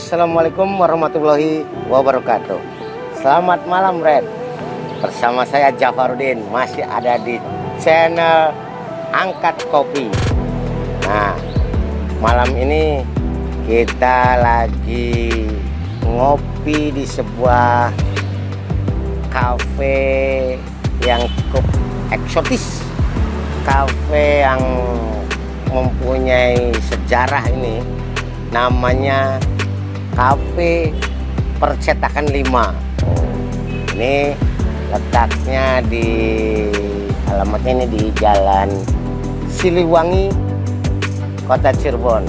Assalamualaikum warahmatullahi wabarakatuh. Selamat malam Red. Bersama saya Jafarudin, masih ada di channel Angkat Kopi. Nah, malam ini kita lagi ngopi di sebuah kafe yang cukup eksotis. Kafe yang mempunyai sejarah ini, namanya Kafe Percetakan 5. Ini letaknya di alamatnya ini di Jalan Siliwangi, Kota Cirebon.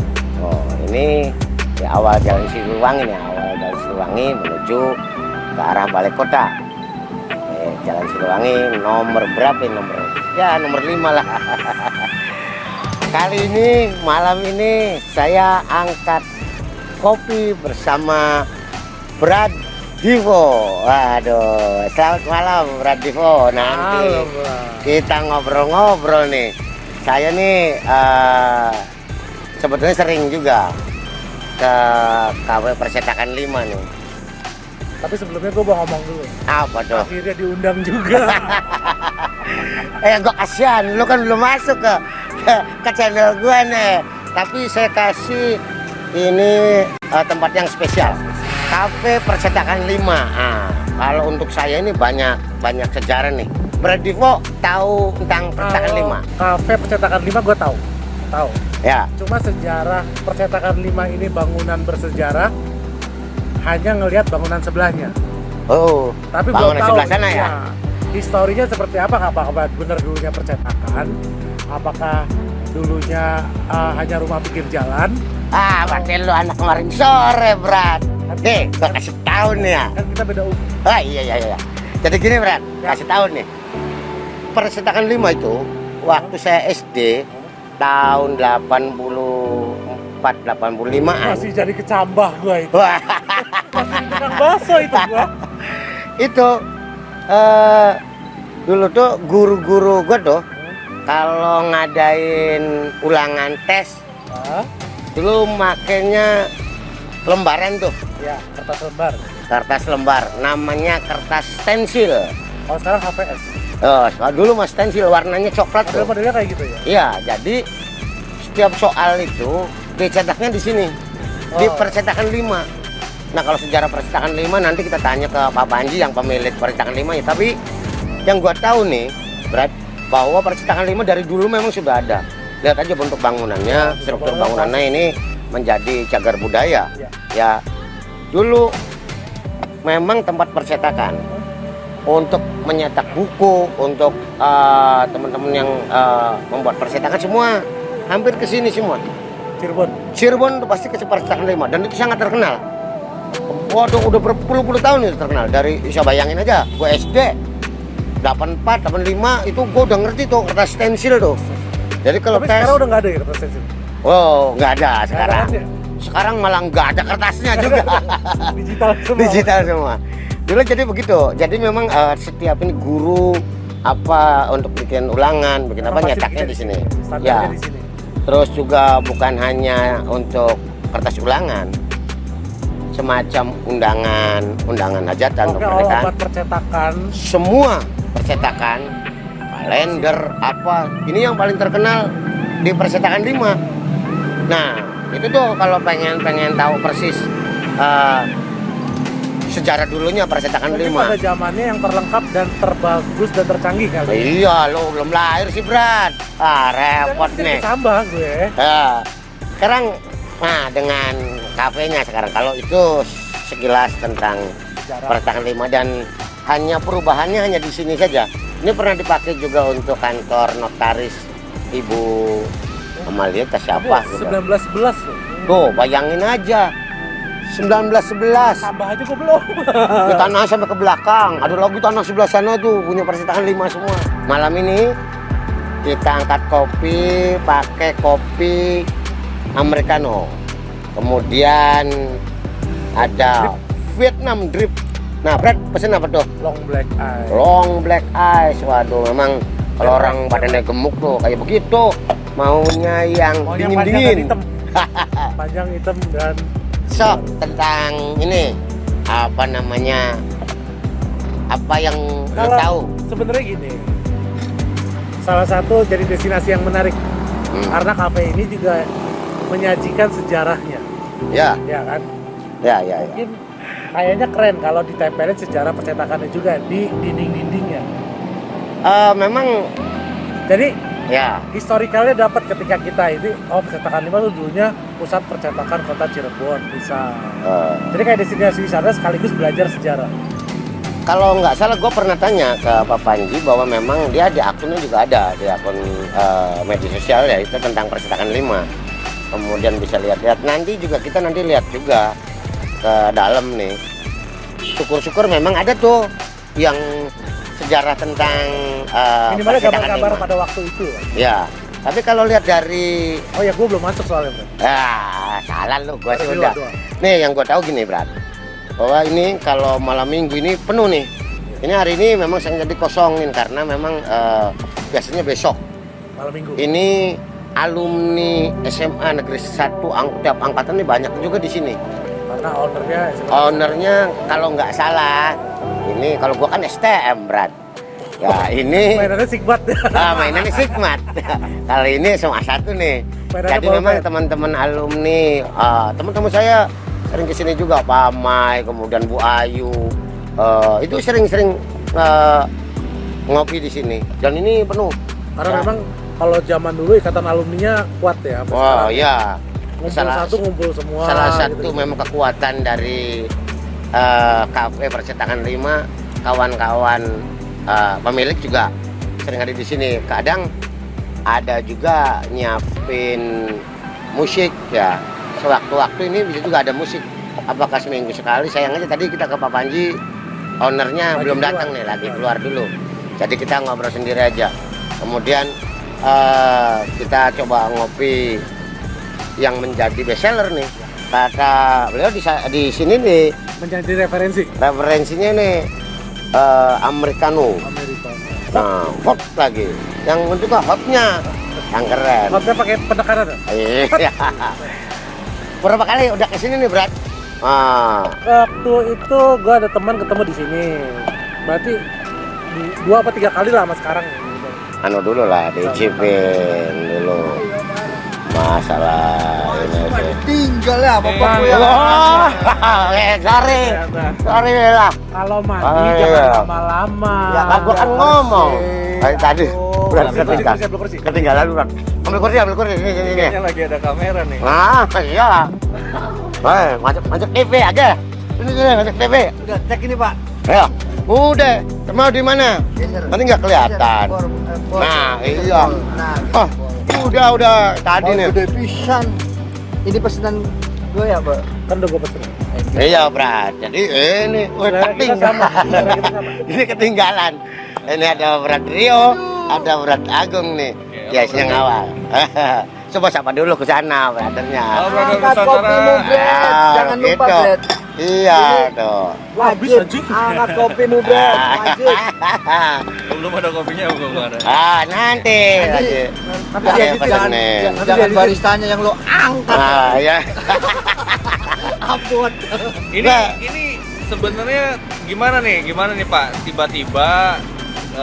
Ini di awal Jalan Siliwangi nih, awal Jalan Siliwangi menuju ke arah Balai Kota. Jalan Siliwangi nomor berapa ini? Nomor 5 lah. Kali ini malam ini saya angkat kopi bersama Brad Divo. Waduh, selamat malam Brad Divo. Nanti kita ngobrol-ngobrol nih. Saya nih sebetulnya sering juga ke Kafe Percetakan 5 nih. Tapi sebelumnya gue mau ngomong dulu. Apa tuh? Akhirnya diundang juga. Gue kasihan, lu kan belum masuk ke channel gue nih. Tapi saya kasih ini tempat yang spesial, Kafe Percetakan 5. Kalau untuk saya ini banyak sejarah nih. Brad Divo tahu tentang Percetakan 5? Kafe Percetakan 5 gue tahu. Ya. Cuma sejarah Percetakan 5 ini bangunan bersejarah, hanya ngelihat bangunan sebelahnya. Oh, tapi bangunan belum tahu sebelah sana ya? Historinya seperti apa? Apakah benar dulunya percetakan? Apakah dulunya hanya rumah pinggir jalan? Berarti lu anak kemarin sore, Brad. Nih, gua kasih tahu nih ya. Kan kita beda umur. Iya. Jadi gini, Brad, kasih tahu nih. Percetakan 5 itu waktu saya SD tahun 85-an. Masih jadi kecambah gua itu. Wah. Masih tukang bakso itu gua. Itu dulu tuh guru-guru gua tuh kalau ngadain ulangan tes dulu makainya lembaran tuh. Ya, kertas lembar. Kertas lembar, namanya kertas stensil. Oh, sekarang HPS. Dulu mas stensil warnanya coklat tuh. Modelnya kayak gitu ya? Iya, jadi setiap soal itu dicetaknya di sini, di Percetakan 5. Nah, kalau sejarah Percetakan 5 nanti kita tanya ke Pak Panji yang pemilik Percetakan 5 ya. Tapi yang gua tahu nih, Brad, bahwa Percetakan 5 dari dulu memang sudah ada. Lihat aja bentuk bangunannya, struktur bangunannya ini menjadi cagar budaya. Ya, dulu memang tempat percetakan untuk menyetak buku, untuk teman-teman yang membuat percetakan semua hampir ke sini semua. Cirebon pasti ke Percetakan 5 dan itu sangat terkenal. Waduh, udah berpuluh-puluh tahun itu terkenal. Dari bisa bayangin aja, gue SD 84, 85 itu gue udah ngerti tuh kertas stensil tuh. Jadi kalau tes sekarang udah nggak ada ya kertas stensil? Nggak ada sekarang. Sekarang malah nggak ada kertasnya juga. Digital semua. Dulu jadi begitu. Jadi memang setiap ini guru untuk bikin ulangan, bikin apa nyetaknya di sini. Ya. Di sini. Terus juga bukan hanya untuk kertas ulangan, semacam undangan hajatan untuk pernikahan. Percetakan. Semua percetakan, kalender apa. Ini yang paling terkenal di Percetakan 5. Nah, itu tuh kalau pengen tahu persis sejarah dulunya Percetakan 5. Pada zamannya yang terlengkap dan terbagus dan tercanggih kali. Iya, lo belum lahir sih, Brad. Repot nih. Tambah gue. Sekarang dengan kafenya sekarang, kalau itu sekilas tentang Percetakan 5 dan hanya perubahannya hanya di sini saja. Ini pernah dipakai juga untuk kantor notaris Ibu Amalia siapa? 1911 Tuh, bayangin aja. 1911. Tambah aja gue belum. Di tanah sampai ke belakang. Ada lagi tanah sebelah sana tuh punya Percetakan 5 semua. Malam ini kita angkat kopi, pakai kopi americano. Kemudian ada Vietnam drip. Nah, Brad pesen apa tuh? Long black ice. Long black ice. Waduh, memang kalau orang badannya gemuk tuh kayak begitu. Maunya yang dingin-dingin. Panjang hitam dan Sok tentang ini apa namanya? Apa yang lo Kalau tahu? sebenarnya gini, salah satu jadi destinasi yang menarik karena kafe ini juga menyajikan sejarahnya, Ya, ya kan? ya, ya, ya. Mungkin kayaknya keren kalau ditempelin sejarah percetakannya juga di dinding-dindingnya. Memang Jadi ya, historikalnya dapat ketika kita ini, percetakan 5 itu dulunya pusat percetakan kota Cirebon, bisa. Jadi kayak destinasi wisata sekaligus belajar sejarah. kalau nggak salah gue pernah tanya ke Pak Panji bahwa memang dia di akunnya juga ada di akun media sosial ya itu tentang percetakan 5. Kemudian bisa lihat-lihat. Nanti juga kita lihat juga ke dalam nih. Syukur-syukur memang ada tuh yang sejarah tentang Minimalnya percetakan gambar-gambar 5. pada waktu itu. Ya, tapi kalau lihat dari Oh ya, gue belum masuk soalnya, Bro. salah lu, gua sih Baru udah. dua. Nih yang gua tahu gini, Brat. Bahwa ini kalau malam minggu ini penuh nih. Ini hari ini memang sengaja dikosongin karena memang biasanya besok. Malam minggu. Ini alumni SMA Negeri 1 tiap angkatan nih banyak juga di sini. Karena ownernya Ownernya kalau nggak salah, ini kalau gua kan STM, Brat. Ya ini mainannya Sigmat. mainannya Sigmat. Kali ini SMA 1 nih. Mainannya Jadi ball memang pen. teman-teman alumni, teman-teman saya sering kesini juga, Pak Mai, kemudian Bu Ayu, itu sering-sering ngopi di sini. Dan ini penuh. Karena Ya. memang kalau zaman dulu ikatan alumninya kuat ya. sampai Wah, sekarang. ya. Ngumpul satu ngumpul semua. Salah gitu. satu memang kekuatan dari kafe percetakan 5, kawan-kawan pemilik juga sering ada di sini. Kadang ada juga nyiapin musik ya. Sewaktu-waktu ini bisa juga ada musik. Apakah seminggu sekali? Sayang aja tadi kita ke Pak Panji, ownernya Lagi belum keluar. datang nih, lagi keluar dulu. Jadi kita ngobrol sendiri aja. Kemudian kita coba ngopi yang menjadi bestseller nih. Kata beliau di sini nih Menjadi referensi referensinya nih Americano. Amerika. Nah, hot lagi. Yang juga hotnya yang keren. Hotnya pakai penekanan ya? Iya. Berapa kali udah kesini nih, Brat? Waktu itu gue ada teman ketemu di sini. Berarti 2 apa 3 kali lah sama sekarang. Anu dulu lah, dicipin dulu. Masalah ini aja. Tinggal ya apa Oh, sorry. Sorry lah. Kalau mandi Ah, jangan iya. lama-lama. Ya kan gua kan ngomong. Tadi Brat Ambil kursi, ketinggalan. ambil kursi. Ketinggalan, Brat. Ambil kursi. Ini. Kayaknya lagi ada kamera nih. Nah, iya. Masuk TV aja. Ini masuk TV. Udah cek ini Pak. Ayo. Udah. Mau di mana? Geser. Nanti nggak kelihatan. Nah, iya. Oh, udah tadi nih. Gede pisan. Ini pesanan gue ya, Pak. Kan udah gue pesen. Iya, Brat. Jadi ini Selera kita sama. Selera kita sama. Ini ketinggalan. Ini ada Brat Rio, ada Brat Agung nih. Ya, yang awal. Coba sapa dulu ke sana, brothernya. Oh, brother Nusantara. Jangan lupa, gitu. Bret. Iya, tuh. Wajib angkat kopimu, Bret. Wajib. Belum ada kopinya, belum ada. Nanti. Tapi Ayo, jangan, pesen nih. jangan baristanya yang lo angkat. Ya. Ampun. Ini sebenarnya gimana nih Pak? Tiba-tiba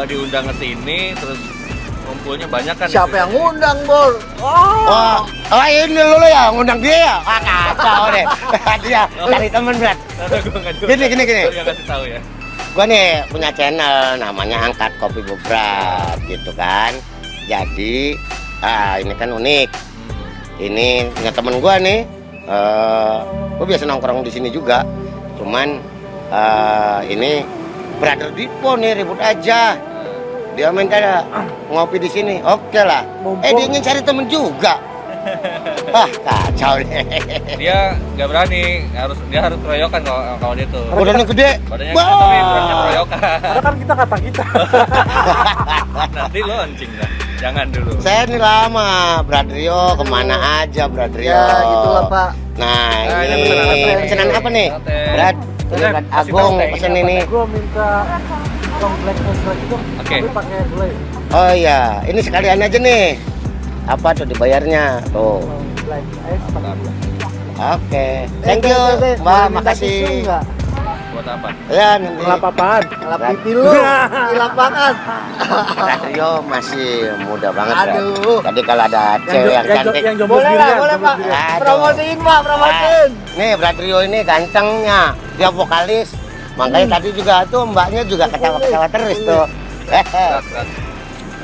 diundang ke sini, terus ngumpulnya banyak kan? Siapa yang ngundang, Bor? Oh, ini lu ya ngundang dia ya? Kacau deh. Dia cari temen, Brat. Gini. Yang kasih tahu ya. Gua nih punya channel namanya Angkat Kopi Bobrat gitu kan. Jadi ini kan unik. Ini punya temen gua nih. Gua biasa nongkrong di sini juga. Cuman ini Brother Dipo nih ribut aja. Dia minta ngopi di sini. Oke lah. Dia ingin cari temen juga. Kacau deh. Dia nggak berani, dia harus keroyokan kalau dia tuh. Badannya gede. Badannya gede tapi beratnya keroyokan. Karena kan kita kata kita. Nanti launching lah. Jangan dulu. Saya ini lama, Bradrio kemana aja Bradrio. Ya, gitulah, Pak. Nah, Nah, ini ini pesanan apa nih? Sate. Brad, ini Brad Agung pesen ini. Gue minta long black extract itu, Oke. tapi pakai gulai. Oh iya, ini sekalian aja nih. Apa tuh dibayarnya? Tuh. Long black ice pakai gula. Oke, thank you Mbak, makasih. Buat apa? Ya nanti. Ngelap apaan? Ngelap pipi lu di lapangan. Brad Rio masih muda banget. Brad. Aduh. Jadi kalau ada cewek yang cantik, Yang jomblo Boleh lah, sendirian, boleh jomblo Pak. sendirian. Aduh. Promosiin Pak, promosiin. Nih Brad Rio ini gantengnya, dia vokalis. Makanya tadi juga tuh mbaknya juga ketawa-ketawa terus tuh. Berat, berat.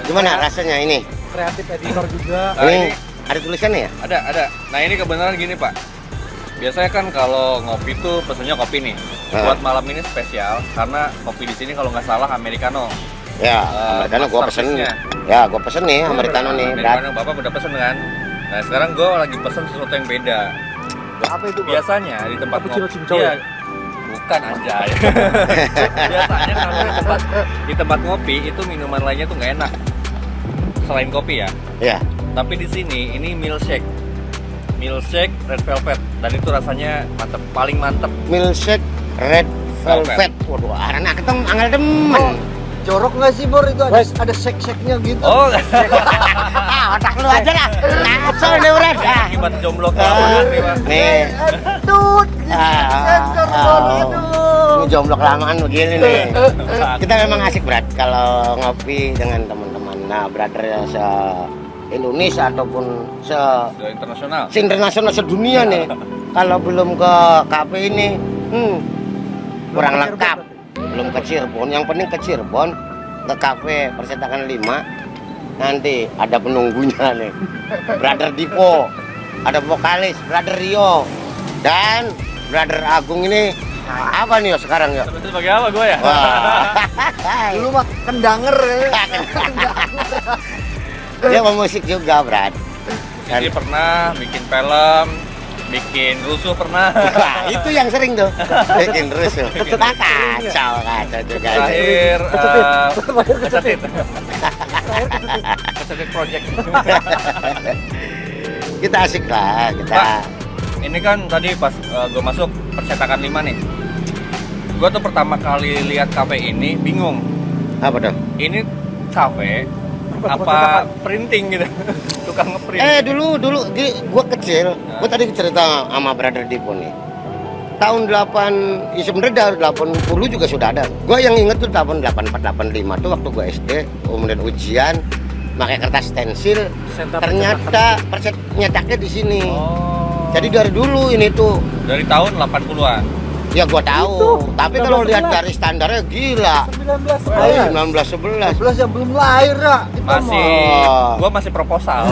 Gimana rasanya ini? Kreatif editor juga. Nah, Ini ini ada tulisannya ya? ada. Nah, ini kebenaran gini, Pak. Biasanya kan kalau ngopi tuh pesennya kopi nih. Nah. Buat malam ini spesial karena kopi di sini kalau nggak salah americano. Ya, americano gua pesen. masterpiece-nya. Ya, gua pesen nih americano nih, Brad. Americano Bapak udah pesen kan? Nah, sekarang gue lagi pesen sesuatu yang beda. Apa itu Pak? Biasanya di tempat Cappuccino ngopi, cincau iya, ya? bukan anjay. Biasanya kalau di tempat ngopi itu minuman lainnya tuh nggak enak. Selain kopi ya. Ya. Tapi di sini ini milkshake red velvet dan itu rasanya mantep, paling mantep. Milkshake red velvet. Waduh, arana ketemu angel demen. Jorok nggak sih Bor itu ada shake-shake-nya gitu? Oh, Ah, otak lu aja lah. Ngaco nih, Brad. Ah. akibat jomblo kelamaan nih, Pak. Nih. Aduh, sensor Bor, aduh. Ini jomblo kelamaan begini nih. Kita memang asik, Brad, kalau ngopi dengan teman-teman. Nah, brother ya se-Indonesia ataupun Udah internasional. se-internasional sedunia nih. Kalau belum ke kafe ini, kurang lengkap. Belum ke Cirebon, yang penting ke Cirebon, ke kafe Percetakan 5. Nanti ada penunggunya nih, Brother Dipo, ada vokalis Brother Rio, dan Brother Agung ini apa nih sekarang ya? Sebagai apa gue ya? Wah, Dulu mah kendanger ya. dia pemusik juga, Brad. Jadi pernah bikin film, bikin rusuh pernah. Wah, itu yang sering tuh, bikin rusuh. Kacau juga. Terakhir Kecetit. Kecetit project. Kita asik lah, kita. Pak, ini kan tadi pas gue masuk Percetakan 5 nih. Gue tuh pertama kali lihat kafe ini bingung. Apa dong? Ini kafe apa printing gitu? Tukang ngeprint. Dulu gua kecil, gua tadi cerita sama Brother Dipo nih. Tahun 8, ya sebenarnya dari 80 juga sudah ada. Gua yang inget tuh tahun 84 85 tuh waktu gua SD, kemudian ujian pakai kertas stensil, ternyata nyetaknya di sini. Oh. Jadi dari dulu ini tuh, Dari tahun 80-an. ya gua tahu. Tapi kalau lihat dari standarnya gila. 1911. 11 yang belum lahir ya. Kita Masih Oh. gua masih proposal.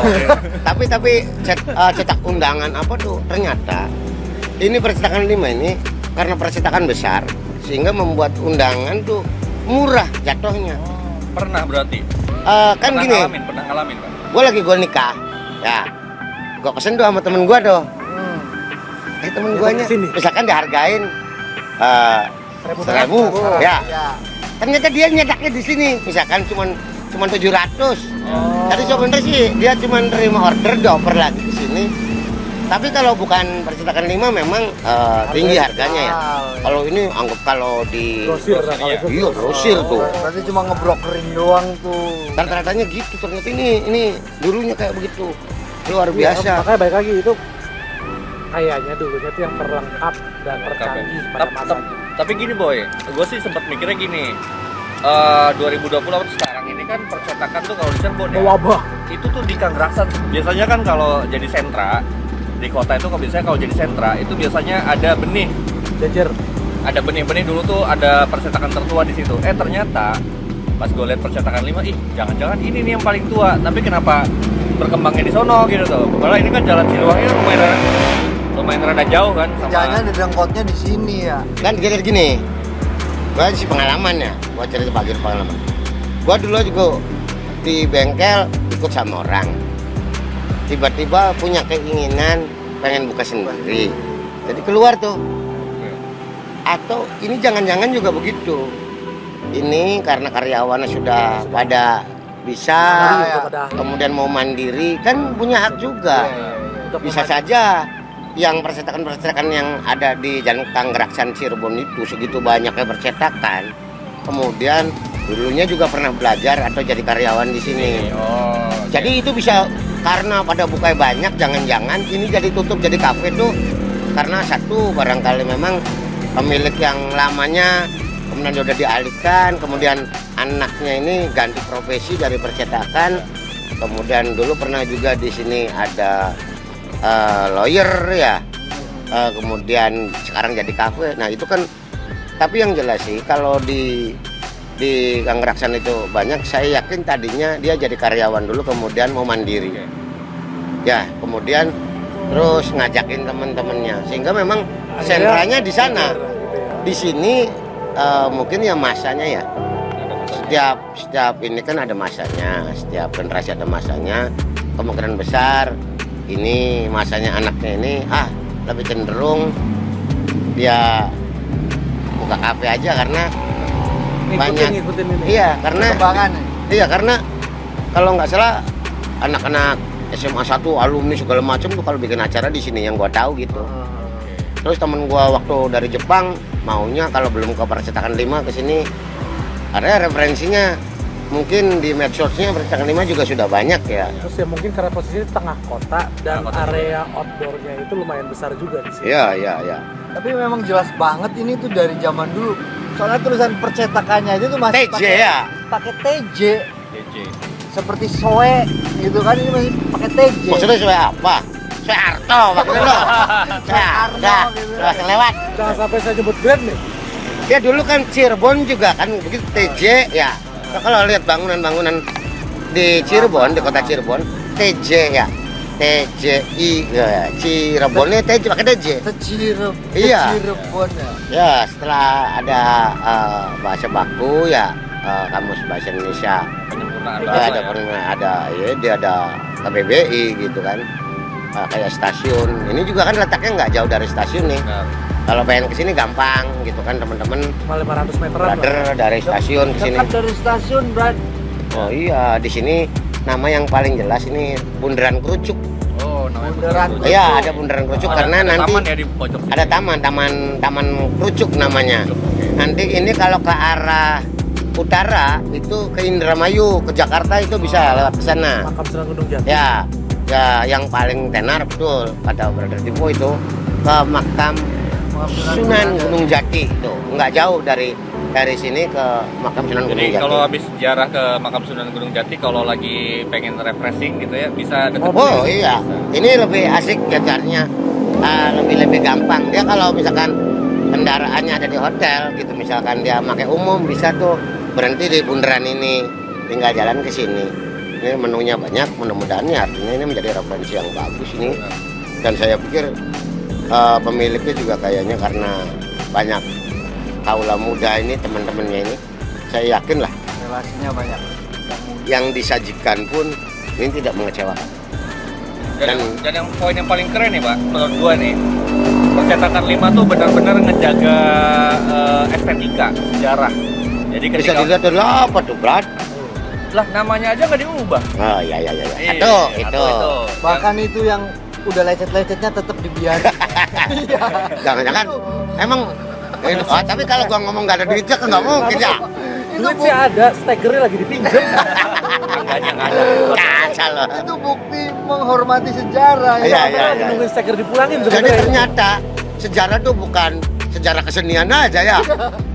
tapi cetak undangan apa tuh ternyata ini Percetakan 5 ini karena percetakan besar sehingga membuat undangan tuh murah jatuhnya. Pernah berarti? Kan gini, Pernah ngalamin, Pak. gue nikah ya, gue pesen tuh sama temen gue tuh, temen gue nya kesini. misalkan dihargain 1.000 ya, ternyata dia nyetaknya di sini misalkan cuman 700. Jadi sebenarnya sih dia cuma terima order dioper lagi ke sini. Tapi kalau bukan Percetakan 5 memang tinggi harganya ya. Kalau ini anggap kalau di Grosir lah kalau itu. iya grosir tuh. Berarti cuma ngebrokerin doang tuh. Rata-ratanya gitu ternyata ini dulunya kayak begitu. Luar Iya, biasa. makanya baik lagi itu kayaknya dulunya tuh yang terlengkap dan tercanggih pada masanya. Tapi gini boy, gue sih sempat mikirnya gini. 2020 atau sekarang ini kan percetakan tuh kalau di Cirebon ya. Wabah. Itu tuh di Kang Raksan. Biasanya kan kalau jadi sentra di kota itu kalau jadi sentra itu biasanya ada benih. Jajar. Ada benih-benih dulu tuh ada percetakan tertua di situ. Ternyata pas gue lihat Percetakan 5, jangan-jangan ini nih yang paling tua. Tapi kenapa berkembangnya di sono gitu tuh? Padahal ini kan jalan Ciluangnya lumayan rada jauh kan sama. Jangan dengkotnya di sini ya. Dan kita gini, gue sih pengalaman ya, gue cerita bagi pengalaman. Gue dulu juga di bengkel ikut sama orang, tiba-tiba punya keinginan pengen buka sendiri, jadi keluar tuh. Atau ini jangan-jangan juga begitu, ini karena karyawannya sudah pada bisa, kemudian mau mandiri kan punya hak juga. Bisa saja yang percetakan yang ada di Jalan Kang Raksan Cirebon itu segitu banyaknya percetakan, kemudian dulunya juga pernah belajar atau jadi karyawan di sini. Jadi itu bisa karena pada bukai banyak, jangan-jangan ini jadi tutup jadi kafe tuh karena satu barangkali memang pemilik yang lamanya kemudian sudah dialihkan, kemudian anaknya ini ganti profesi dari percetakan, kemudian dulu pernah juga di sini ada lawyer ya, kemudian sekarang jadi kafe. Nah itu kan, tapi yang jelas sih kalau di Gang Raksan itu banyak, saya yakin tadinya dia jadi karyawan dulu kemudian mau mandiri. Ya, kemudian terus ngajakin teman-temannya sehingga memang sentranya di sana. Di sini mungkin ya masanya ya. Setiap ini kan ada masanya, setiap generasi ada masanya. Kemungkinan besar ini masanya anaknya ini lebih cenderung dia buka kafe aja karena ngikutin ini. Iya, karena Perkembangan. iya karena kalau nggak salah anak-anak SMA 1 alumni segala macam tuh kalau bikin acara di sini yang gua tahu gitu. Terus temen gua waktu dari Jepang maunya kalau belum ke percetakan 5 ke sini ada referensinya, mungkin di medsosnya percetakan 5 juga sudah banyak ya. Terus ya mungkin karena posisinya di tengah kota dan area outdoornya itu lumayan besar juga di sini. Iya. Tapi memang jelas banget ini tuh dari zaman dulu. Soalnya tulisan percetakannya aja tuh masih TJ ya. pakai TJ. DJ. Seperti Soe gitu kan, ini masih pakai TJ. Maksudnya sesuai apa? Sesuai Arto maksudnya lo. Udah gitu. lewat. Jangan sampai saya nyebut brand nih. Ya dulu kan Cirebon juga kan begitu TJ ya. Nah, kalau lihat bangunan-bangunan di Cirebon, di kota Cirebon, TJ ya. TJI ya. Cirebonnya TJ pakai TJ. Iya. Cirebon ya. Ya, setelah ada bahasa baku ya, kamus bahasa Indonesia. Penyempurnaan Ya, bahasa ada dia ada KBBI gitu kan. Kayak stasiun. Ini juga kan letaknya nggak jauh dari stasiun nih. Benar. Kalau pengen ke sini gampang gitu kan teman-teman. Cuma 500 meteran lah. Brother dari stasiun ke sini. Dekat dari stasiun, Brad. Oh iya, di sini nama yang paling jelas ini Bundaran Kerucuk. Oh, namanya Bundaran. Bundaran. Iya, ada Bundaran Kerucuk karena ada nanti taman ya di pojok sini. ada taman Kerucuk namanya. Nanti ini kalau ke arah utara itu ke Indramayu, ke Jakarta itu bisa lewat ke sana. Makam Sunan Gunung Jati. Ya, yang paling tenar betul kata Brother Dipo itu ke makam Sunan Gunung Jati itu. Nggak jauh dari sini ke makam Sunan Gunung Jadi Jati. kalau habis ziarah ke makam Sunan Gunung Jati, kalau lagi pengen refreshing gitu ya, bisa deket. Oh iya, ini lebih asik ya caranya, lebih gampang. Dia kalau misalkan kendaraannya ada di hotel gitu, misalkan dia pakai umum bisa tuh berhenti di bundaran ini, tinggal jalan ke sini. Ini menunya banyak, mudah-mudahan ya artinya ini menjadi referensi yang bagus ini. Dan saya pikir pemiliknya juga kayaknya karena banyak kaula muda ini, teman-temannya ini, saya yakin lah Relasinya banyak. yang disajikan pun ini tidak mengecewakan. Dan yang poin yang paling keren nih Pak, menurut gua nih, percetakan 5 tuh benar-benar ngejaga estetika, sejarah. Jadi Bisa ketika dilihat dari apa tuh, Brad? lah namanya aja nggak diubah. Oh iya. Iya, Itu. Bahkan itu yang udah lecet-lecetnya tetap dibiarin. Iya. Jangan-jangan emang tapi kalau gua ngomong nggak ada duitnya kan nggak mungkin ya. Duit sih ada, stegernya lagi dipinjam. Angkanya nggak ada. Kacau loh. Itu bukti menghormati sejarah ya. Iya. Lagi nungguin steger dipulangin Jadi sebenarnya. ternyata sejarah tuh bukan sejarah kesenian aja ya.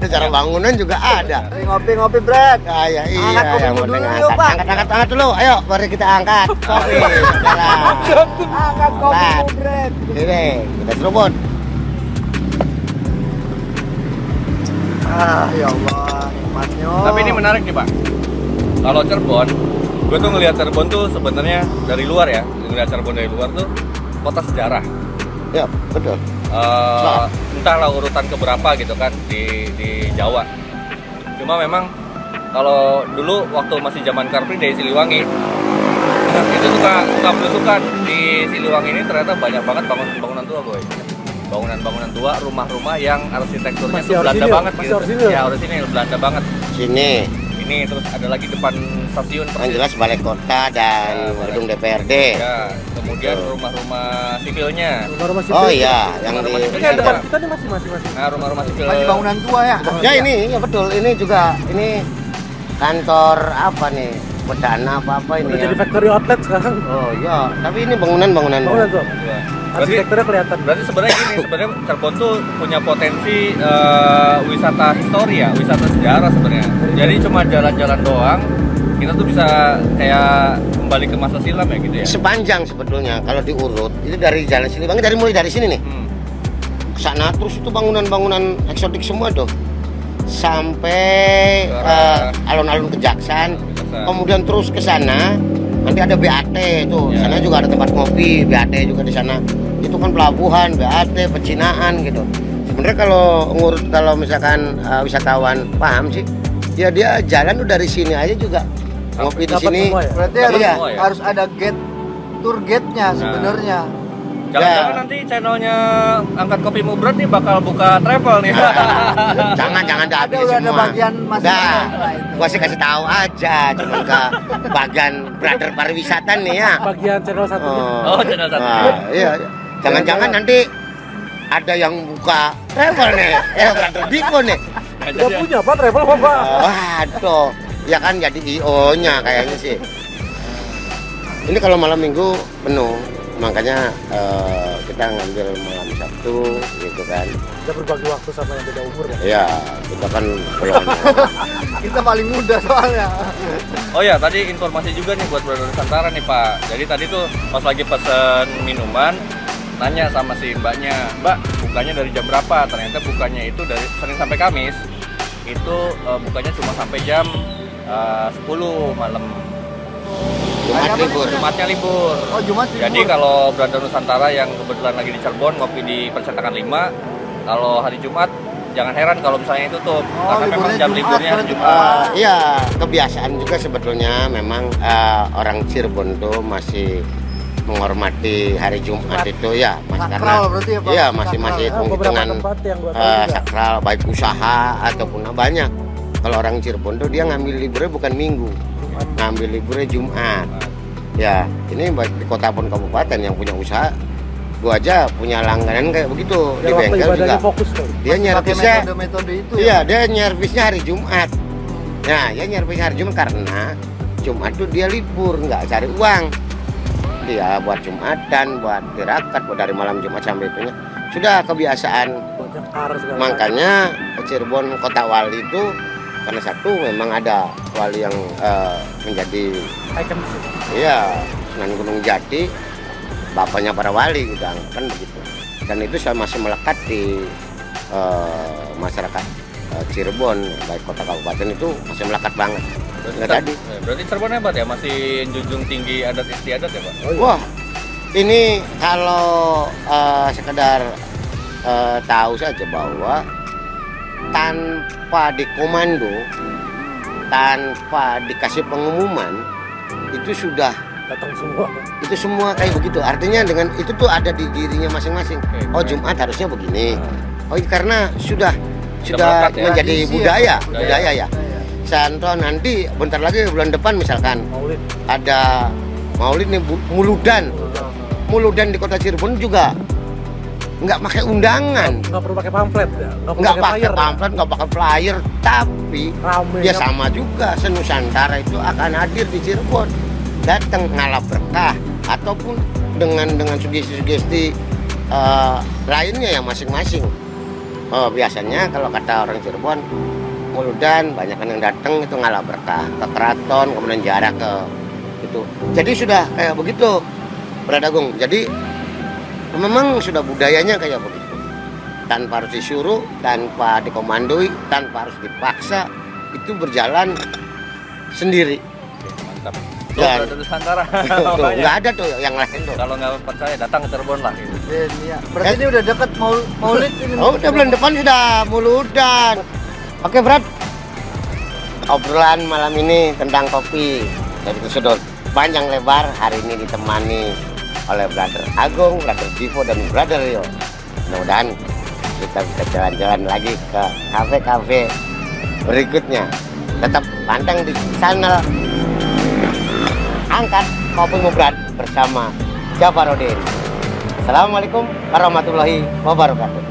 Sejarah bangunan juga ada. Ngopi-ngopi, Brad. Iya. Angkat kopi Yang dulu penting yuk, Pak. angkat dulu. Ayo, mari kita angkat. Kopi. Jalan. Angkat kopi, Brad. Brad. Ini kita seruput. Ya Allah, nikmatnya. Tapi ini menarik nih Pak. Kalau Cirebon, gue tuh ngelihat Cirebon tuh sebenarnya dari luar ya, ngelihat Cirebon dari luar tuh kota sejarah. Ya, betul. Entahlah urutan keberapa gitu kan di Jawa. Cuma memang kalau dulu waktu masih zaman Car Free Day Siliwangi, itu suka belusukan di Siliwangi ini ternyata banyak banget bangunan tua boy. Bangunan tua, rumah-rumah yang arsitekturnya Masih tuh Belanda orisinil, banget masih gitu. orisinil. Ya orisinil Belanda banget. Sini Ini terus ada lagi depan stasiun yang jelas balai kota dan gedung DPRD. Ya, kemudian rumah-rumah sipilnya. Rumah-rumah sipil. Oh iya, yang di Ini kayak depan kita nih masih. Nah, rumah-rumah sipil. Masih bangunan tua ya. Ya ini, ya betul. Ini juga ini kantor apa nih? Perdana apa ini Udah ya? jadi factory outlet sekarang. Oh iya, tapi ini bangunan. Bangunan tuh. Dua. arsitekturnya kelihatan. Berarti sebenarnya gini, sebenarnya Cirebon tuh punya potensi wisata histori ya, wisata sejarah sebenarnya. Jadi cuma jalan-jalan doang, kita tuh bisa kayak kembali ke masa silam ya gitu ya. Sepanjang sebetulnya kalau diurut itu dari Jalan Siliwangi, mulai dari sini nih. Sana terus itu bangunan-bangunan eksotik semua tuh. Sampai alun-alun Kejaksan. Kemudian terus ke sana nanti ada BAT itu. Ya. Sana juga ada tempat ngopi, BAT juga di sana. Itu kan pelabuhan, BAT, pecinaan gitu. Sebenarnya kalau misalkan wisatawan paham sih, ya dia jalan tuh dari sini aja juga. Ngopi di Dapat sini. semua ya? Berarti Iya. harus ada gate, tour gate-nya sebenarnya. Jangan-jangan Ya. nanti channelnya Angkat Kopi Mubrat nih bakal buka travel nih. Jangan udah Ada, habis udah ada semua. bagian masing-masing lah itu. Gua sih kasih tahu aja, cuman ke bagian brother pariwisata nih ya. Bagian channel satunya. Oh, channel satu. Iya. Jangan-jangan nanti ada yang buka travel nih, brother Dipo nih. Udah punya apa travel apa Pak? Waduh, ya kan jadi IO-nya kayaknya sih. Ini kalau malam minggu penuh, makanya kita ngambil malam Sabtu gitu kan. Kita berbagi waktu sama yang beda umur ya. Iya, kita kan belum. Kita paling muda soalnya. Oh ya, tadi informasi juga nih buat Brother Nusantara nih Pak. Jadi tadi tuh pas lagi pesen minuman, nanya sama si mbaknya, Mbak bukanya dari jam berapa? Ternyata bukanya itu dari Senin sampai Kamis. Itu bukanya cuma sampai jam 10 malam. Jumat libur. Jumatnya libur. Oh, Jumat libur. Jadi kalau Brother Nusantara yang kebetulan lagi di Cirebon ngopi di Percetakan 5, kalau hari Jumat jangan heran kalau misalnya itu tutup. Karena memang liburnya jam Jumat, liburnya berarti. Jumat. Iya, kebiasaan juga sebetulnya memang orang Cirebon tuh masih menghormati hari Jumat itu ya, Mas, Sakral karena berarti ya, Pak? iya masih Sakral. hitung Beberapa hitungan tempat yang gua tahu juga. sakral baik usaha ataupun banyak. Kalau orang Cirebon tuh dia ngambil liburnya bukan Minggu, ngambil liburnya Jumat. Ya, ini baik di kota pun kabupaten yang punya usaha, gua aja punya langganan kayak begitu di Biar waktu bengkel ibadahnya juga. fokus tuh. Dia Masih pakai nyervisnya, metode-metode itu iya ya. dia nyervisnya hari Jumat. Nah, ya nyervisnya hari Jumat karena Jumat tuh dia libur, nggak cari uang. Dia buat Jumatan, buat tirakat, buat dari malam Jumat sampai itunya. Sudah kebiasaan. Buat jangkar segala macam. Makanya Cirebon kota wali itu karena satu memang ada wali yang menjadi Icon di sini. iya Sunan Gunung Jati, bapaknya para wali gitu kan begitu. Dan itu saya masih melekat di masyarakat Cirebon, baik kota kabupaten itu masih melekat banget. Nggak tadi. Berarti Cirebon hebat ya, masih junjung tinggi adat istiadat ya Pak? Oh, iya. Wah, ini kalau sekedar tahu saja bahwa tanpa dikomando, tanpa dikasih pengumuman, itu sudah Datang semua. itu semua kayak begitu. Artinya dengan itu tuh ada di dirinya masing-masing. Oke. Oh Jumat harusnya begini. Oh karena sudah melekat ya? menjadi Tradisi budaya, ya. budaya ya. Santo nanti bentar lagi bulan depan misalkan Maulid. ada Maulid nih Muludan di kota Cirebon juga nggak pakai undangan, Nggak perlu pakai pamflet ya. nggak pakai flyer. pamflet, nggak pakai flyer, tapi Rame. ya sama juga senusantara itu akan hadir di Cirebon, datang ngalap berkah ataupun dengan sugesti-sugesti lainnya yang masing-masing. Biasanya kalau kata orang Cirebon Muludan banyak yang datang itu ngalap berkah ke keraton, kemudian jarak ke itu. Jadi sudah kayak begitu, Bradagung. Jadi memang sudah budayanya kayak begitu. Tanpa harus disuruh, tanpa dikomandoi, tanpa harus dipaksa, itu berjalan sendiri. Oke, mantap. Tuh, Dan- Brother Nusantara. Tuh, Makanya. nggak ada tuh yang lain tuh. Kalau nggak percaya datang ke Cirebon lah gitu. Iya. Berarti ini udah dekat Maulid ini. Oh, udah bulan depan sudah Muludan. Oke, Brad. Obrolan malam ini tentang kopi dari sudut panjang lebar hari ini ditemani oleh Brother Agung, Brother Divo, dan Brother Rio. Mudah-mudahan kita bisa jalan-jalan lagi ke kafe-kafe berikutnya. Tetap pantang di channel Angkat Kopi Mubrat bersama Jafarudin. Assalamualaikum warahmatullahi wabarakatuh.